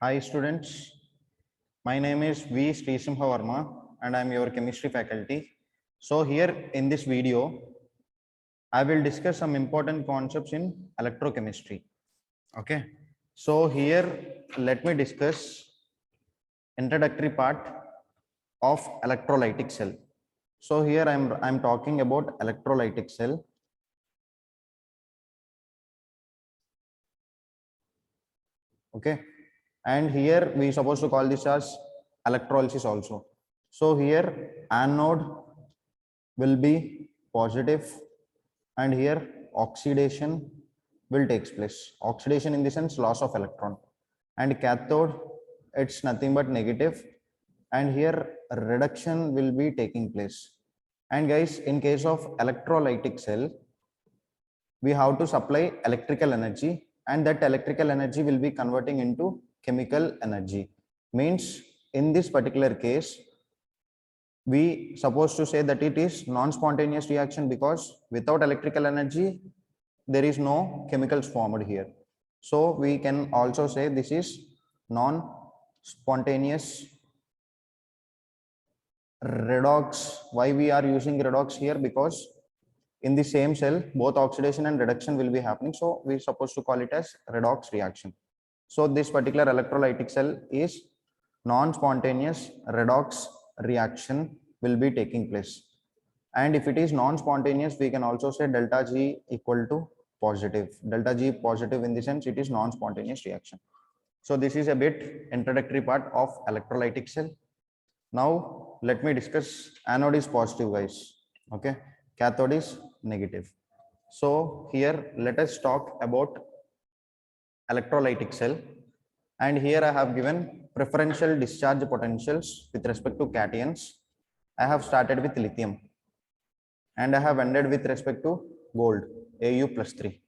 Hi students, my name is V. Srisimha Varma and I am your chemistry faculty. So here in this video, I will discuss some important concepts in electrochemistry. Okay, so here let me discuss introductory part of electrolytic cell. So here I'm talking about electrolytic cell. Okay, and here we supposed to call this as electrolysis also. So here anode will be positive and here oxidation will takes place. Oxidation in the sense loss of electron, and cathode it's nothing but negative, and here reduction will be taking place. And guys, in case of electrolytic cell, we have to supply electrical energy, and that electrical energy will be converting into chemical energy. Means in this particular case, we supposed to say that it is non-spontaneous reaction because without electrical energy there is no chemicals formed here. So we can also say this is non-spontaneous redox. Why we are using redox here? Because in the same cell both oxidation and reduction will be happening, so we supposed to call it as redox reaction. So this particular electrolytic cell is non-spontaneous redox reaction will be taking place. And if it is non-spontaneous, we can also say delta G equal to positive. Delta G positive in the sense it is non-spontaneous reaction. So this is a bit introductory part of electrolytic cell. Now let me discuss anode is positive, guys. Okay, cathode is negative. So here let us talk about electrolytic cell, and here I have given preferential discharge potentials with respect to cations. I have started with lithium and I have ended with respect to gold, Au plus 3.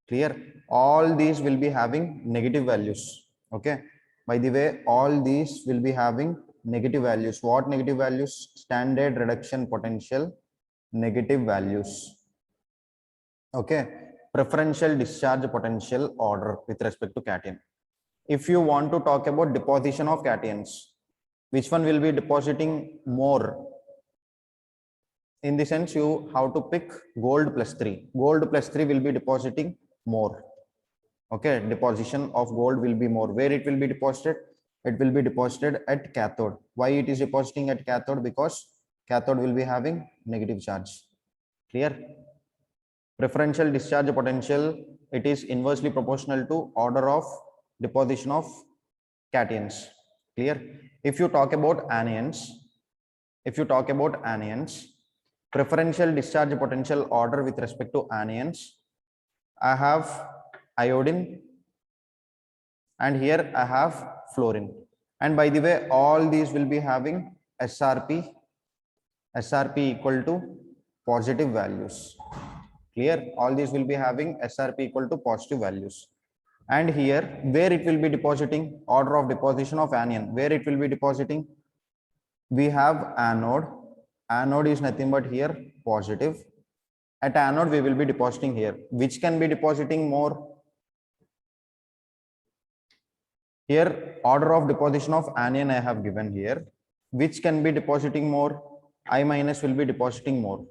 Clear? All these will be having negative values. Okay. By the way, all these will be having negative values. What negative values? Standard reduction potential negative values. Okay. Preferential discharge potential order with respect to cation. If you want to talk about deposition of cations, which one will be depositing more? In the sense you have to pick gold plus 3. Gold plus 3 will be depositing more. Okay, deposition of gold will be more. Where it will be deposited? It will be deposited at cathode. Why it is depositing at cathode? Because cathode will be having negative charge. Clear? Preferential discharge potential, it is inversely proportional to order of deposition of cations. Clear? If you talk about anions, preferential discharge potential order with respect to anions, I have iodine and here I have fluorine. And by the way, all these will be having SRP equal to positive values. Clear? All these will be having SRP equal to positive values. And here, where it will be depositing, order of deposition of anion, where it will be depositing, we have anode. Anode is nothing but here positive. At anode, we will be depositing here. Which can be depositing more? Here, order of deposition of anion I have given here. Which can be depositing more? I minus will be depositing more.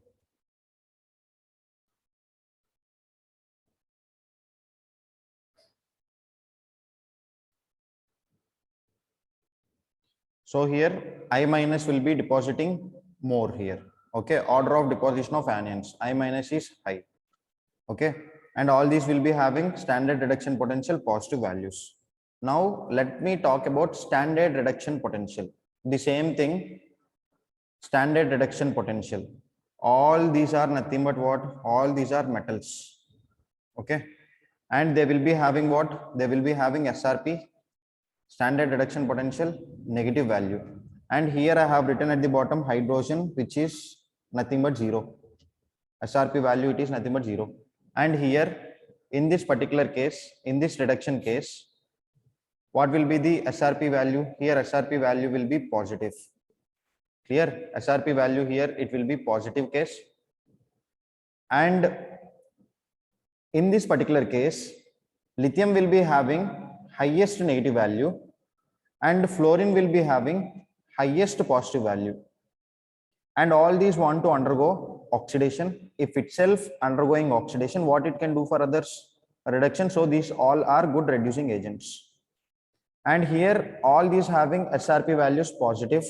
So here I minus will be depositing more here. Okay, order of deposition of anions. I minus is high. Okay, and all these will be having standard reduction potential positive values. Now let me talk about standard reduction potential. The same thing, standard reduction potential. All these are nothing but what? All these are metals. Okay, and they will be having what? They will be having SRP, standard reduction potential, negative value. And here I have written at the bottom hydrogen, which is nothing but 0. SRP value, it is nothing but 0. And here in this particular case, in this reduction case, what will be the SRP value? Here SRP value will be positive. Clear? SRP value here, it will be positive case. And in this particular case, lithium will be having highest negative value and fluorine will be having highest positive value. And all these want to undergo oxidation. If itself undergoing oxidation, what it can do for others? Reduction. So these all are good reducing agents. And here all these having SRP values positive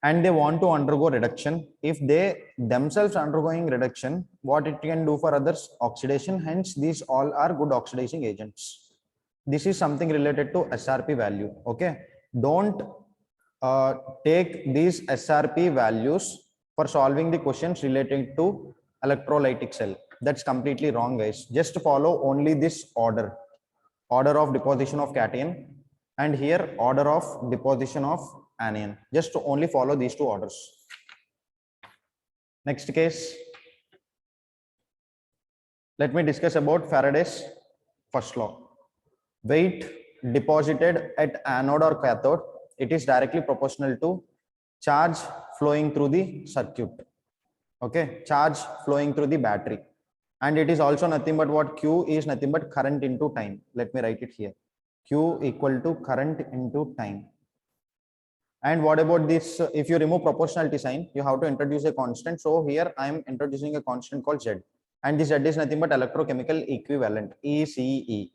and they want to undergo reduction. If they themselves undergoing reduction, what it can do for others? Oxidation. Hence these all are good oxidizing agents. This is something related to SRP value. Okay, don't take these SRP values for solving the questions relating to electrolytic cell. That's completely wrong, guys. Just follow only this order of deposition of cation, and here order of deposition of anion. Just to only follow these two orders. Next case, let me discuss about Faraday's first law. Weight deposited at anode or cathode, it is directly proportional to charge flowing through the circuit. Okay, charge flowing through the battery. And it is also nothing but what? Q is nothing but current into time. Let me write it here. Q equal to current into time. And what about this? If you remove proportionality sign, you have to introduce a constant. So here I am introducing a constant called Z. And this Z is nothing but electrochemical equivalent, ECE.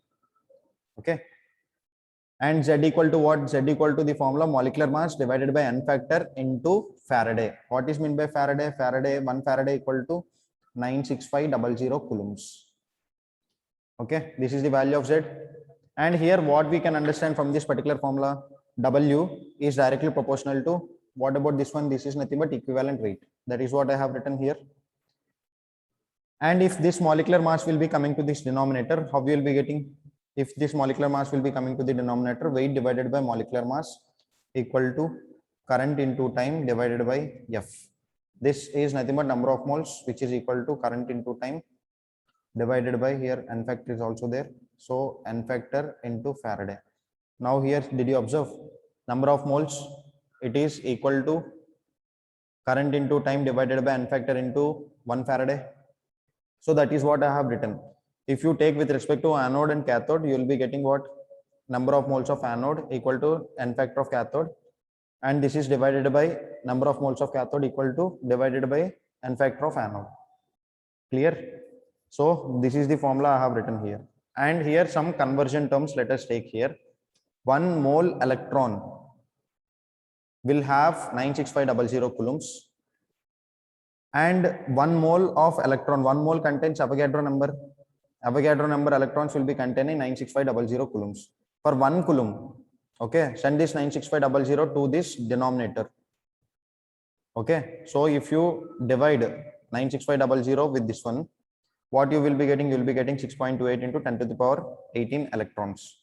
Okay. And Z equal to what? Z equal to the formula molecular mass divided by N factor into Faraday. What is meant by Faraday? Faraday, 1 Faraday equal to 96500 coulombs. Okay, this is the value of Z. And here what we can understand from this particular formula, W is directly proportional to, what about this one? This is nothing but equivalent weight. That is what I have written here. And if this molecular mass will be coming to this denominator, how we will be getting? If this molecular mass will be coming to the denominator, weight divided by molecular mass equal to current into time divided by F. This is nothing but number of moles, which is equal to current into time divided by, here N factor is also there. So N factor into Faraday. Now here, did you observe number of moles? It is equal to current into time divided by N factor into 1 Faraday. So that is what I have written. If you take with respect to anode and cathode, you will be getting what? Number of moles of anode equal to N factor of cathode. And this is divided by number of moles of cathode equal to divided by N factor of anode. Clear? So this is the formula I have written here. And here some conversion terms, let us take here. 1 mole electron will have 96500 coulombs. And 1 mole of electron, 1 mole contains Avogadro number. Avogadro number electrons will be containing 96500 coulombs. For 1 coulomb, okay, send this 96500 to this denominator. Okay, so if you divide 96500 with this one, what you will be getting? You will be getting 6.28 into 10 to the power 18 electrons.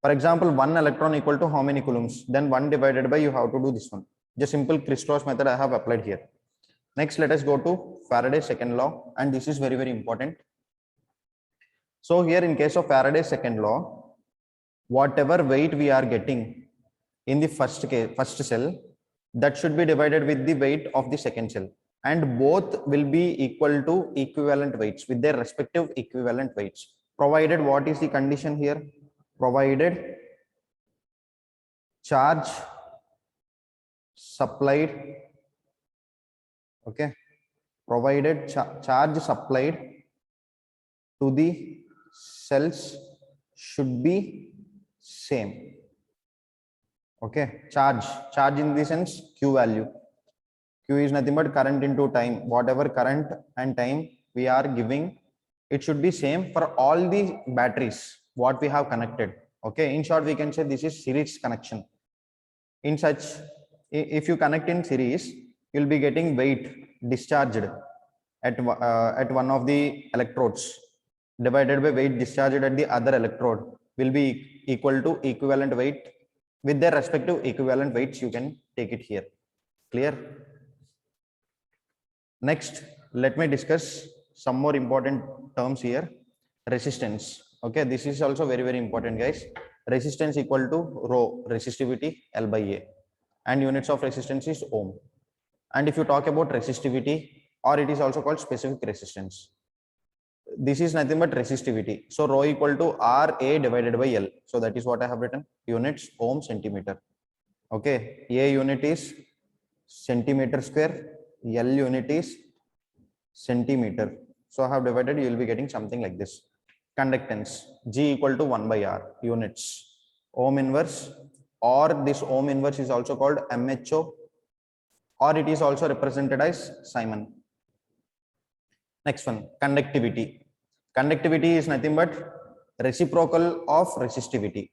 For example, 1 electron equal to how many coulombs? Then 1 divided by, you have to do this one. Just simple crisscross method I have applied here. Next, let us go to Faraday's second law, and this is very, very important. So here in case of Faraday's second law, whatever weight we are getting in the first cell, that should be divided with the weight of the second cell, and both will be equal to equivalent weights with their respective equivalent weights, provided what is the condition here? Provided charge supplied, okay, provided charge supplied to the cells should be same. Okay, charge in the sense Q value. Q is nothing but current into time. Whatever current and time we are giving, it should be same for all the batteries what we have connected. Okay, in short we can say this is series connection. In such, if you connect in series, you will be getting weight discharged at one of the electrodes divided by weight discharged at the other electrode will be equal to equivalent weight with their respective equivalent weights. You can take it here. Clear? Next, let me discuss some more important terms here. Resistance. Okay, this is also very, very important, guys. Resistance equal to rho, resistivity, L by A, and units of resistance is ohm. And if you talk about resistivity, or it is also called specific resistance, this is nothing but resistivity. So rho equal to RA divided by L. So that is what I have written. Units ohm centimeter. Okay. A unit is centimeter square. L unit is centimeter. So I have divided, you will be getting something like this. Conductance G equal to 1 by R units. Ohm inverse, or this ohm inverse is also called MHO, or it is also represented as Simon. Next one, conductivity. Conductivity is nothing but reciprocal of resistivity.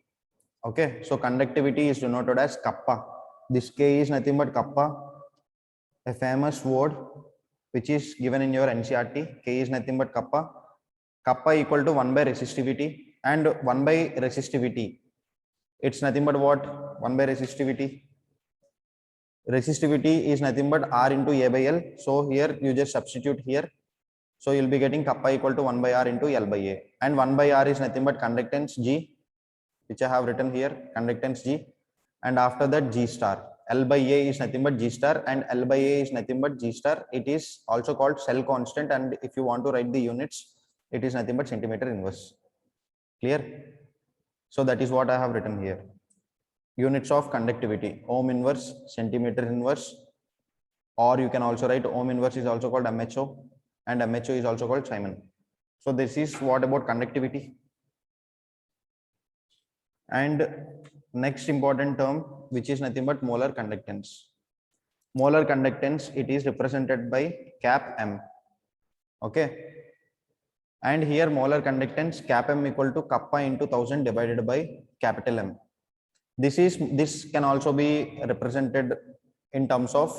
Okay, so conductivity is denoted as kappa. This K is nothing but kappa, a famous word which is given in your NCERT. K is nothing but kappa. Kappa equal to 1 by resistivity, and 1 by resistivity, it's nothing but what? 1 by resistivity. Resistivity is nothing but R into A by L. So here you just substitute here. So you'll be getting kappa equal to 1 by R into L by A. And 1 by R is nothing but conductance G, which I have written here, conductance G. And after that G star. L by A is nothing but G star, and L by A is nothing but G star. It is also called cell constant, and if you want to write the units, it is nothing but centimeter inverse. Clear? So that is what I have written here. Units of conductivity, ohm inverse, centimeter inverse, or you can also write ohm inverse is also called MHO, and MHO is also called Simon. So this is what about conductivity. And next important term, which is nothing but molar conductance. Molar conductance, it is represented by cap M. Okay. And here molar conductance cap M equal to kappa into 1000 divided by capital M. This can also be represented in terms of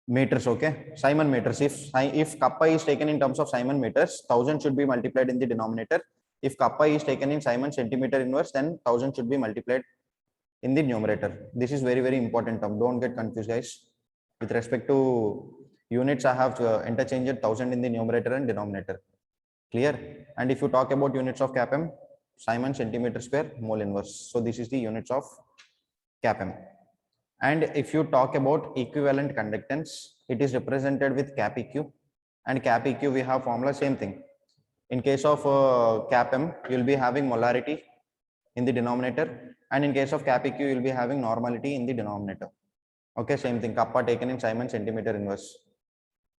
meters. Okay, Simon meters. If kappa is taken in terms of Simon meters, 1000 should be multiplied in the denominator. If kappa is taken in Simon centimeter inverse, then 1000 should be multiplied in the numerator. This is very, very important term. Don't get confused, guys. With respect to units, I have interchanged 1000 in the numerator and denominator. Clear? And if you talk about units of cap M, Simon centimeter square mole inverse. So this is the units of cap M. And if you talk about equivalent conductance, it is represented with cap EQ, and cap EQ we have formula same thing. In case of cap M, you will be having molarity in the denominator, and in case of cap EQ, you will be having normality in the denominator. Okay, same thing. Kappa taken in Simon centimeter inverse,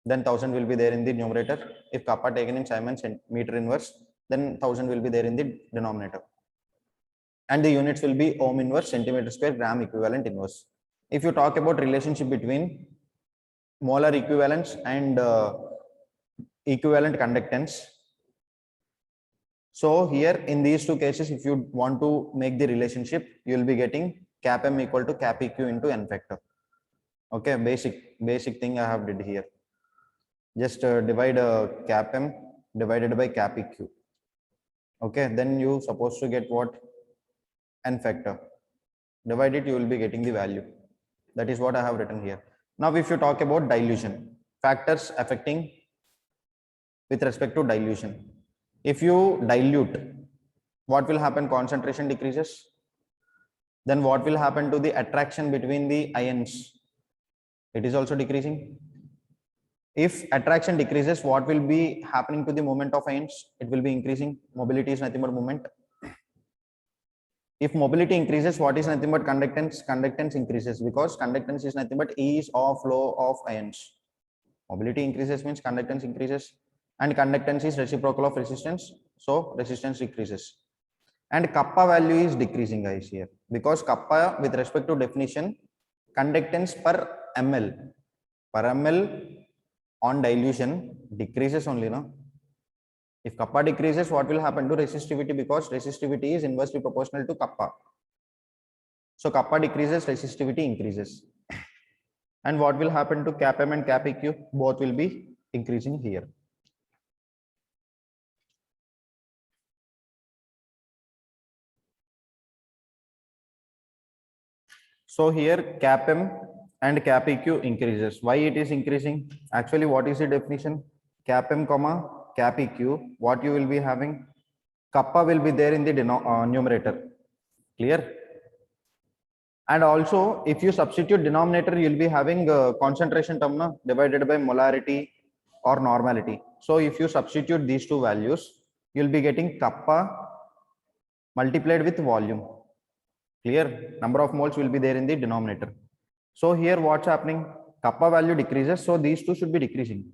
then 1000 will be there in the numerator. If kappa taken in Simon meter inverse, then 1000 will be there in the denominator. And the units will be ohm inverse, centimeter square, gram equivalent inverse. If you talk about relationship between molar equivalence and equivalent conductance, so here in these two cases, if you want to make the relationship, you will be getting cap M equal to cap EQ into n factor. Okay, basic thing I have did here. Just divide cap M divided by cap EQ. Okay, then you supposed to get what? N factor. Divide it, you will be getting the value. That is what I have written here. Now, if you talk about dilution, factors affecting with respect to dilution. If you dilute, what will happen? Concentration decreases. Then what will happen to the attraction between the ions? It is also decreasing. If attraction decreases, what will be happening to the moment of ions? It will be increasing. Mobility is nothing but movement. If mobility increases, what is nothing but conductance? Conductance increases, because conductance is nothing but ease of flow of ions. Mobility increases means conductance increases, and conductance is reciprocal of resistance, so resistance decreases. And kappa value is decreasing, guys, here, because kappa with respect to definition, conductance per ml on dilution decreases only, no? If kappa decreases, what will happen to resistivity? Because resistivity is inversely proportional to kappa. So kappa decreases, resistivity increases. And what will happen to cap M and cap EQ? Both will be increasing here. So here cap M and cap EQ increases. Why it is increasing? Actually, what is the definition? Cap M comma cap EQ. What you will be having? Kappa will be there in the numerator. Clear? And also, if you substitute denominator, you will be having concentration term divided by molarity or normality. So if you substitute these two values, you'll be getting kappa multiplied with volume. Clear? Number of moles will be there in the denominator. So here what's happening? Kappa value decreases, so these two should be decreasing.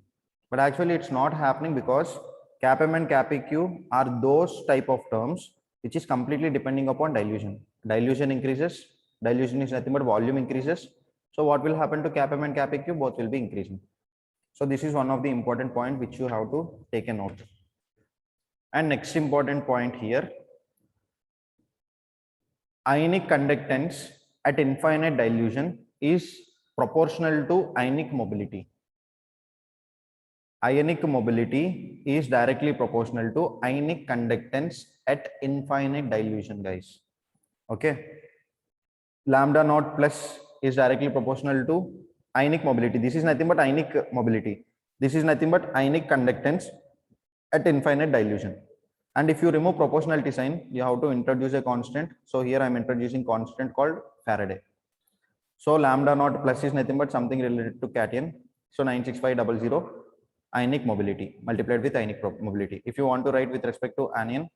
But actually it's not happening because cap m and cap eq are those type of terms which is completely depending upon dilution. Dilution increases, dilution is nothing but volume increases. So what will happen to cap m and cap eq? Both will be increasing. So this is one of the important point which you have to take a note. And next important point here, ionic conductance at infinite dilution is proportional to ionic mobility. Ionic mobility is directly proportional to ionic conductance at infinite dilution, guys. Okay. Lambda naught plus is directly proportional to ionic mobility. This is nothing but ionic mobility. This is nothing but ionic conductance at infinite dilution. And if you remove proportionality sign, you have to introduce a constant. So here I am introducing constant called Faraday. So lambda naught plus is nothing but something related to cation. So 96500 ionic mobility multiplied with ionic mobility. If you want to write with respect to anion,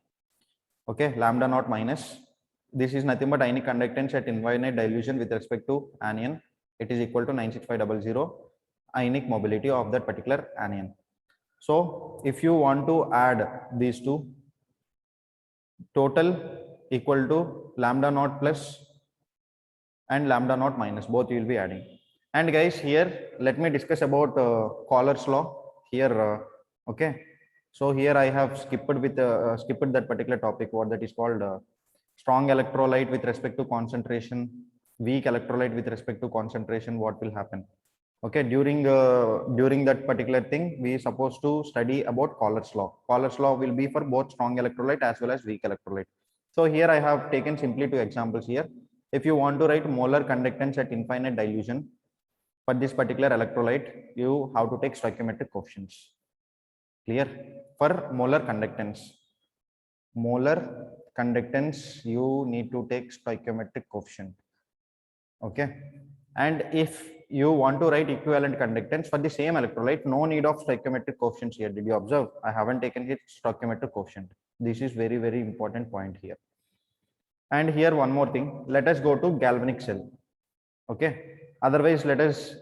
okay, lambda naught minus, this is nothing but ionic conductance at infinite dilution with respect to anion. It is equal to 96500 ionic mobility of that particular anion. So if you want to add these two, total equal to lambda naught plus and lambda naught minus, both you will be adding. And guys, here let me discuss about Euler's law here. Okay, so here I have skipped that particular topic, what that is called strong electrolyte with respect to concentration, weak electrolyte with respect to concentration, what will happen. Okay, during that particular thing, we are supposed to study about Euler's law. Euler's law will be for both strong electrolyte as well as weak electrolyte. So here I have taken simply two examples here. If you want to write molar conductance at infinite dilution for this particular electrolyte, you have to take stoichiometric coefficients. Clear? For molar conductance, you need to take stoichiometric coefficient. Okay, and if you want to write equivalent conductance for the same electrolyte, no need of stoichiometric coefficients here. Did you observe? I haven't taken here stoichiometric coefficient. This is very, very important point here. And here one more thing, let us go to galvanic cell. Okay, otherwise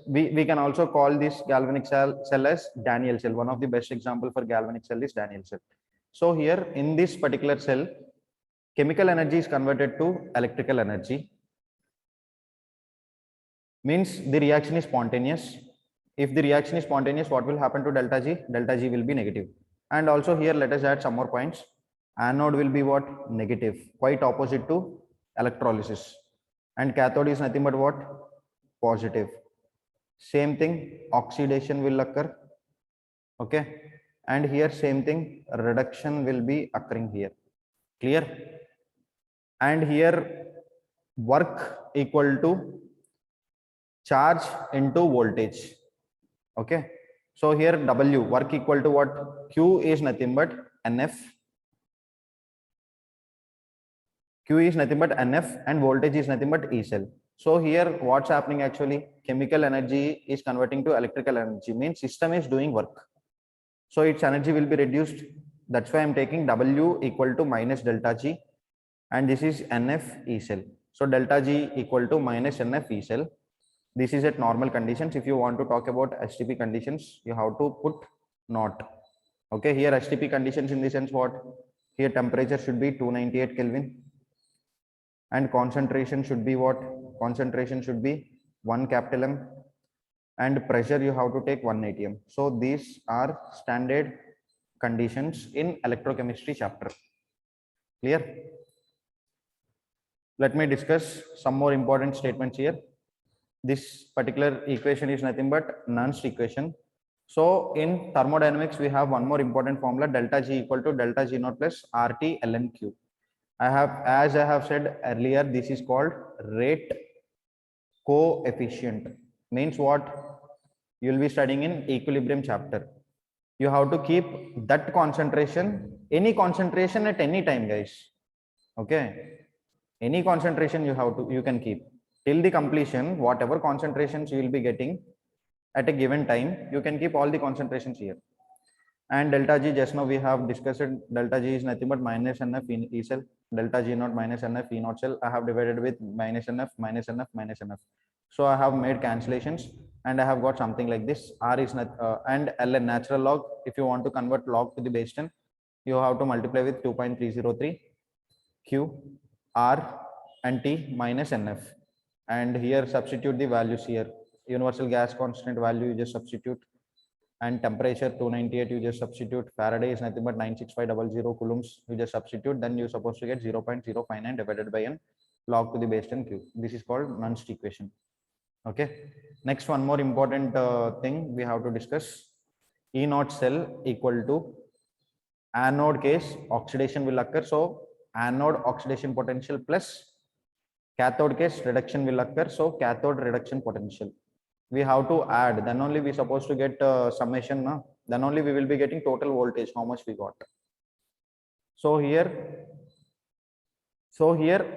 we can also call this galvanic cell as Daniel cell. One of the best example for galvanic cell is Daniel cell. So here in this particular cell, chemical energy is converted to electrical energy. Means the reaction is spontaneous. If the reaction is spontaneous, what will happen to delta G? Delta G will be negative. And also here let us add some more points. Anode will be what? Negative, quite opposite to electrolysis. And cathode is nothing but what? Positive. Same thing, oxidation will occur. Okay, and here same thing, reduction will be occurring here. Clear? And here work equal to charge into voltage. Okay, so here W, work equal to what? Q is nothing but NF. Q is nothing but NF and voltage is nothing but E cell. So here what's happening actually? Chemical energy is converting to electrical energy, means system is doing work. So its energy will be reduced. That's why I'm taking W equal to minus delta G, and this is NF E cell. So delta G equal to minus NF E cell. This is at normal conditions. If you want to talk about STP conditions, you have to put not. Okay, here STP conditions in the sense what? Here temperature should be 298 Kelvin. And concentration should be what? Concentration should be 1 capital M. And pressure you have to take 1 atm. So these are standard conditions in electrochemistry chapter. Clear? Let me discuss some more important statements here. This particular equation is nothing but Nonce equation. So in thermodynamics, we have one more important formula, delta G equal to delta G naught plus RT ln Q. As I have said earlier, this is called rate coefficient. Means what? You will be studying in equilibrium chapter. You have to keep that concentration, any concentration at any time, guys. Okay, any concentration you can keep till the completion. Whatever concentrations you will be getting at a given time, you can keep all the concentrations here. And delta G, just now we have discussed it. Delta G is nothing but minus NF in E cell. Delta G naught minus NF E naught cell. I have divided with minus NF, minus NF, minus NF. So I have made cancellations and I have got something like this. R is not, and ln natural log. If you want to convert log to the base 10, you have to multiply with 2.303 Q R and T minus NF. And here substitute the values here. Universal gas constant value you just substitute, and temperature 298 you just substitute. Faraday is nothing but 96500 coulombs you just substitute. Then you're supposed to get 0.059 divided by n log to the base 10 cube. This is called Nonce equation. Okay, next one more important thing we have to discuss. E naught cell equal to anode case oxidation will occur, so anode oxidation potential plus cathode case reduction will occur, so cathode reduction potential. We have to add, then only we supposed to get summation, no? Then only we will be getting total voltage how much we got. So here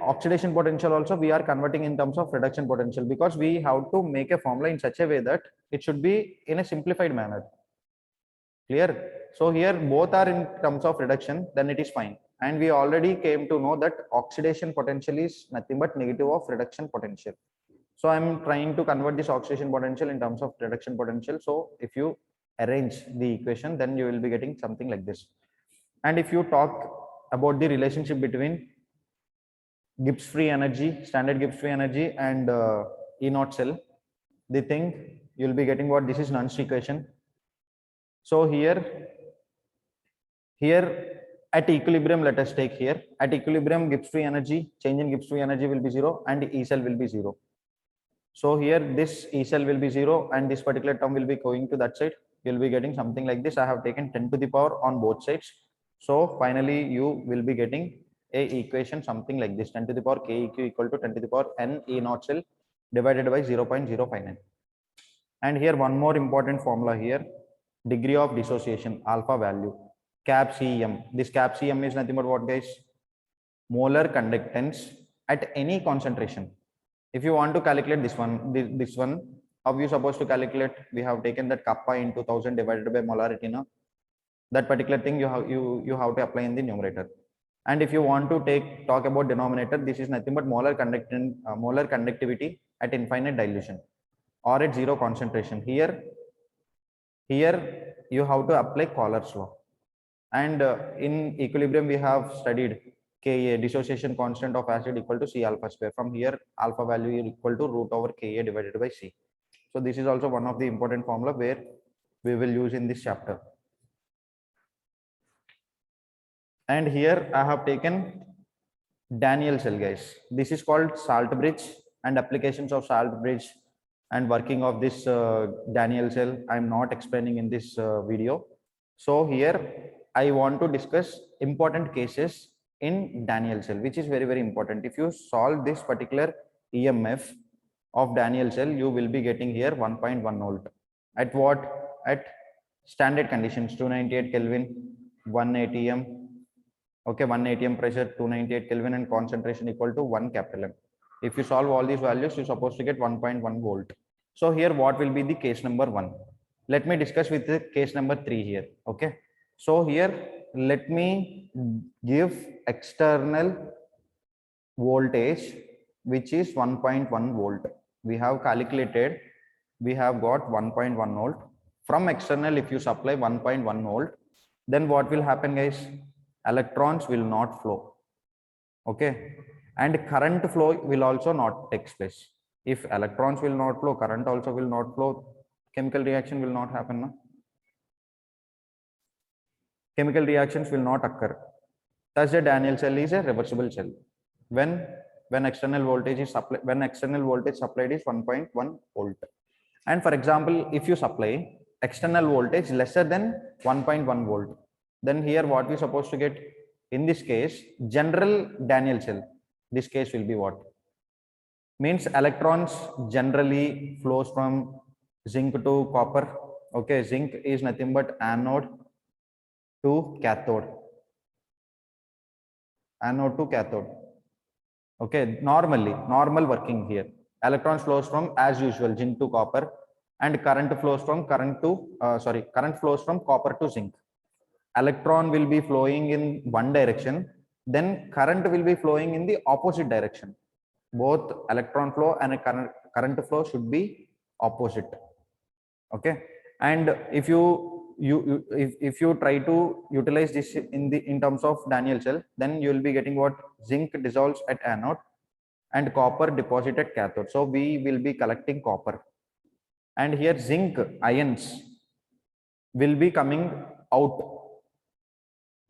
oxidation potential also we are converting in terms of reduction potential, because we have to make a formula in such a way that it should be in a simplified manner. Clear? So here both are in terms of reduction, then it is fine. And we already came to know that oxidation potential is nothing but negative of reduction potential. So I'm trying to convert this oxidation potential in terms of reduction potential. So if you arrange the equation, then you will be getting something like this. And if you talk about the relationship between Gibbs free energy, standard Gibbs free energy, and E naught cell, the thing you'll be getting what this is Nonce equation. So here at equilibrium, let us take here at equilibrium Gibbs free energy, change in Gibbs free energy will be 0 and E cell will be 0. So here this E cell will be 0 and this particular term will be going to that side. You'll be getting something like this. I have taken 10 to the power on both sides. So finally you will be getting a equation something like this: 10 to the power KEQ equal to 10 to the power N E naught cell divided by 0.059. And here one more important formula here: degree of dissociation, alpha value, cap CM. This cap CM is nothing but what, guys? Molar conductance at any concentration. If you want to calculate this one, how you supposed to calculate? We have taken that kappa into 1000 divided by molarity. No? That particular thing you have to apply in the numerator. And if you want to talk about denominator, this is nothing but molar conductivity at infinite dilution or at zero concentration. Here you have to apply Euler's law. And in equilibrium we have studied Ka, dissociation constant of acid, equal to C alpha square. From here alpha value is equal to root over Ka divided by C. So this is also one of the important formula where we will use in this chapter. And here I have taken Daniell cell, guys. This is called salt bridge, and applications of salt bridge and working of this Daniell cell I am not explaining in this video. So here I want to discuss important cases in Daniell cell, which is very, very important. If you solve this particular EMF of Daniell cell, you will be getting here 1.1 volt. At what? At standard conditions, 298 Kelvin, 1 atm. Okay, 1 atm pressure, 298 Kelvin, and concentration equal to 1 capital M. If you solve all these values, you're supposed to get 1.1 volt. So here what will be the case number 1? Let me discuss with the case number 3 here. Okay. So here let me give external voltage which is 1.1 volt. We have calculated, we have got 1.1 volt. From external, if you supply 1.1 volt, then what will happen, guys? Electrons will not flow. Okay, and current flow will also not take place. If electrons will not flow, current also will not flow, chemical reaction will not happen. No? Chemical reactions will not occur. Thus the Daniell cell is a reversible cell when external voltage is supplied, when external voltage supplied is 1.1 volt. And for example, if you supply external voltage lesser than 1.1 volt, then here what we supposed to get? In this case, general Daniell cell, this case will be what? Means electrons generally flows from zinc to copper. Okay, zinc is nothing but anode to cathode. Anode to cathode. Okay, normal working here. Electrons flows from, as usual, zinc to copper, and current flows from copper to zinc. electron will be flowing in one direction, then current will be flowing in the opposite direction. Both electron flow and a current flow should be opposite. Okay, and if if you try to utilize this in terms of Daniel cell, then you will be getting what? Zinc dissolves at anode and copper deposit at cathode. So we will be collecting copper, and here zinc ions will be coming out.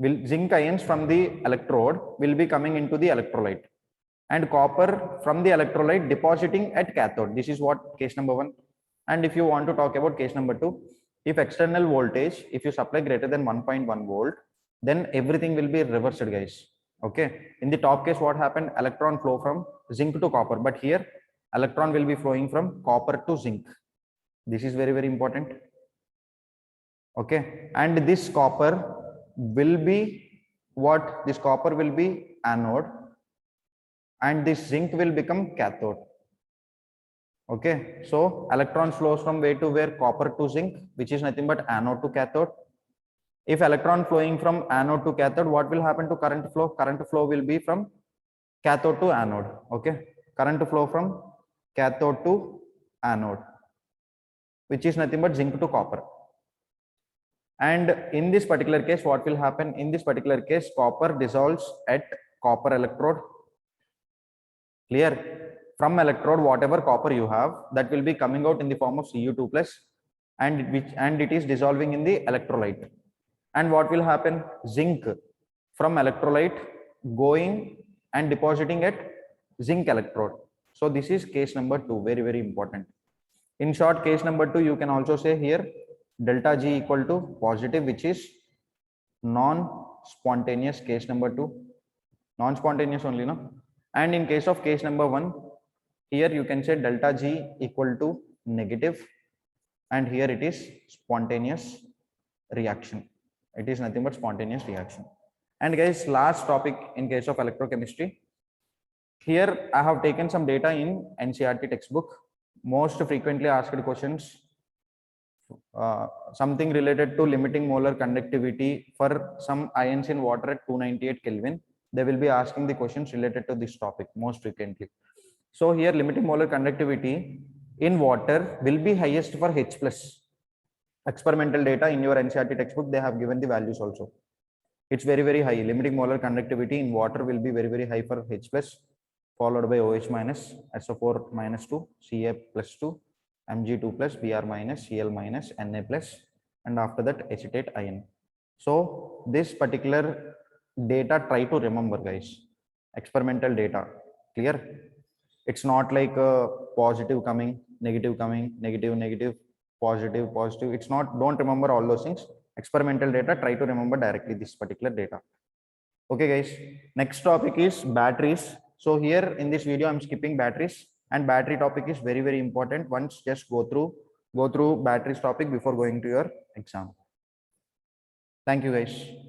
Zinc ions from the electrode will be coming into the electrolyte, and copper from the electrolyte depositing at cathode. This is what case number 1. And if you want to talk about case number 2, if external voltage, if you supply greater than 1.1 volt, then everything will be reversed, guys. Okay, in the top case, what happened? Electron flow from zinc to copper, but here electron will be flowing from copper to zinc. This is very, very important. Okay, and this copper will be what? This copper will be anode, and this zinc will become cathode. Okay, so electron flows from where to where? Copper to zinc, which is nothing but anode to cathode. If electron flowing from anode to cathode, what will happen to current flow? Current flow will be from cathode to anode. Okay, current flow from cathode to anode, which is nothing but zinc to copper. And in this particular case, what will happen? In this particular case, copper dissolves at copper electrode. Clear? From electrode, whatever copper you have, that will be coming out in the form of Cu2 plus, and it is dissolving in the electrolyte. And what will happen? Zinc from electrolyte going and depositing at zinc electrode. So this is case number 2, very, very important. In short, case number 2, you can also say here delta G equal to positive, which is non-spontaneous. Case number 2, non-spontaneous only, no? And in case of case number 1, here you can say delta G equal to negative, and here it is spontaneous reaction. It is nothing but spontaneous reaction. And guys, last topic in case of electrochemistry. Here I have taken some data in NCERT textbook. Most frequently asked questions, something related to limiting molar conductivity for some ions in water at 298 Kelvin. They will be asking the questions related to this topic most frequently. So here limiting molar conductivity in water will be highest for H plus. Experimental data in your NCERT textbook, they have given the values also. It's very, very high. Limiting molar conductivity in water will be very, very high for H plus, followed by OH minus, SO4 minus 2, Ca plus 2, Mg2 plus, Br minus, Cl minus, Na plus, and after that acetate ion. So this particular data, try to remember, guys. Experimental data. Clear? It's not like a positive coming, negative, negative, positive, positive. It's not, don't remember all those things. Experimental data, try to remember directly this particular data. Okay, guys. Next topic is batteries. So here in this video, I'm skipping batteries, and battery topic is very, very important. Once just go through batteries topic before going to your exam. Thank you, guys.